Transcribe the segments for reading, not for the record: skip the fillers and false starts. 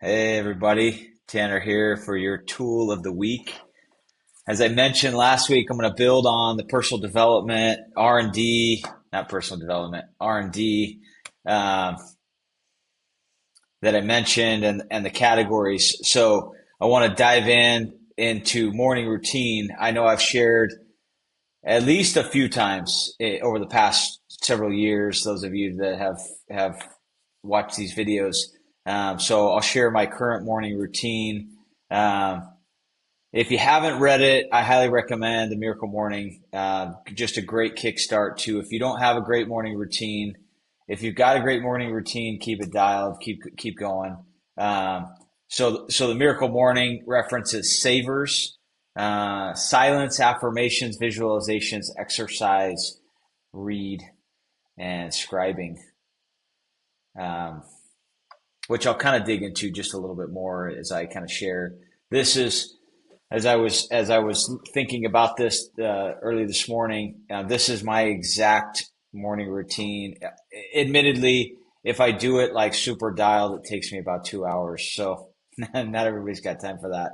Hey everybody, Tanner here for your tool of the week. As I mentioned last week, I'm going to build on the personal development, R&D, not personal development, R&D um, that I mentioned and the categories. So I want to dive into morning routine. I know I've shared at least a few times over the past several years, those of you that have watched these videos. So I'll share my current morning routine. Um, if you haven't read it, I highly recommend The Miracle Morning. Just a great kickstart to if you don't have a great morning routine. If you've got a great morning routine, keep it dialed, keep going. So The Miracle Morning references savers, silence, affirmations, visualizations, exercise, read, and scribing. Um, which I'll kind of dig into just a little bit more as I kind of share. This is as I was thinking about this early this morning. This is my exact morning routine. Admittedly, if I do it like super dialed, it takes me about 2 hours. So not everybody's got time for that,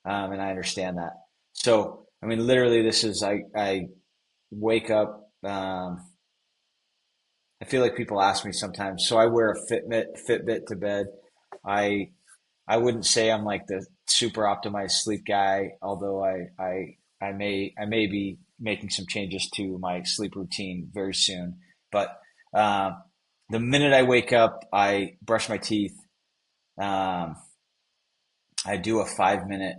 and I understand that. So I mean, literally, this is I wake up. I feel like people ask me sometimes. So I wear a Fitbit to bed. I I wouldn't say I'm like the super optimized sleep guy, although I may be making some changes to my sleep routine very soon. But uh, the minute I wake up, I brush my teeth. Um, I do a 5 minute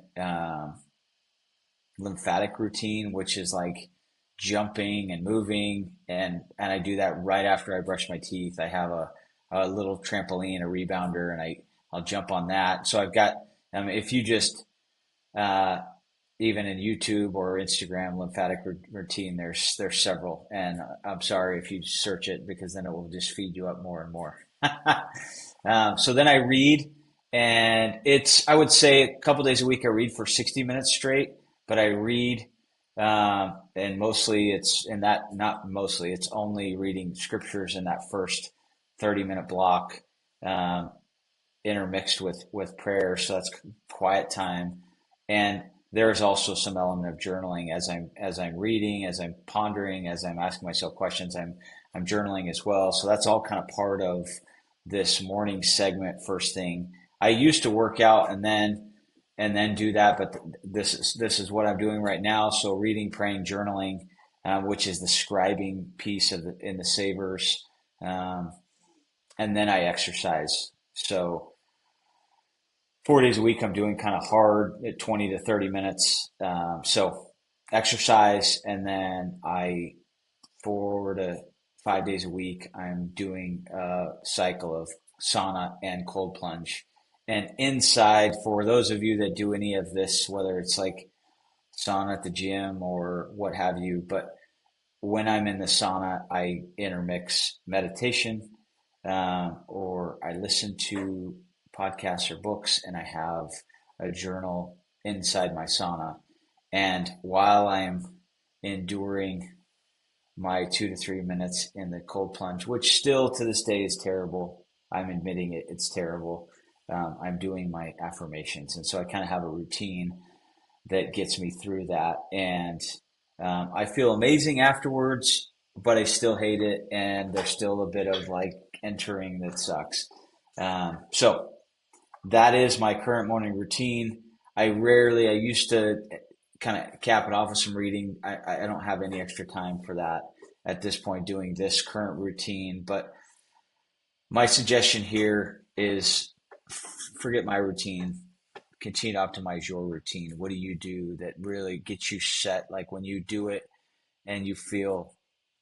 lymphatic routine, which is like jumping and moving, and I do that right after I brush my teeth. I have a little trampoline, a rebounder, and I'll jump on that. So I've got if you just uh, even in YouTube or Instagram lymphatic routine, there's several, and I'm sorry if you search it because then it will just feed you up more and more. So then I read, and I would say a couple days a week I read for 60 minutes straight, but I read, and mostly it's in that, not mostly, it's only reading scriptures in that first 30-minute block, um, intermixed with prayer. So that's quiet time. And there's also some element of journaling as I'm reading, as I'm pondering, as I'm asking myself questions, I'm journaling as well. So that's all kind of part of this morning segment first thing. I used to work out and then do that, but this is what I'm doing right now. So reading, praying, journaling, which is the scribing piece in the savers, um, and then I exercise. So 4 days a week, I'm doing kind of hard at 20 to 30 minutes. So exercise, and then 4 to 5 days a week, I'm doing a cycle of sauna and cold plunge. And inside, for those of you that do any of this, whether it's like sauna at the gym or what have you, but when I'm in the sauna, I intermix meditation, or I listen to podcasts or books, and I have a journal inside my sauna. And while I'm enduring my 2 to 3 minutes in the cold plunge, which still to this day is terrible, I'm admitting it, it's terrible. I'm doing my affirmations. And so I kind of have a routine that gets me through that. And I feel amazing afterwards, but I still hate it. And there's still a bit of like entering that sucks. So that is my current morning routine. I used to kind of cap it off with some reading. I don't have any extra time for that at this point doing this current routine. But my suggestion here is forget my routine, continue to optimize your routine. What do you do that really gets you set? Like when you do it and you feel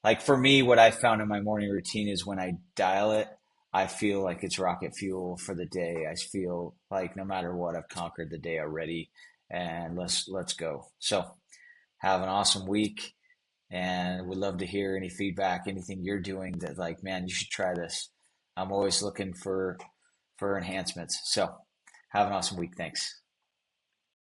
like, for me, what I found in my morning routine is when I dial it, I feel like it's rocket fuel for the day. I feel like no matter what, I've conquered the day already, and let's go. So have an awesome week, and would love to hear any feedback, anything you're doing that like, man, you should try this. I'm always looking for enhancements. So have an awesome week. Thanks.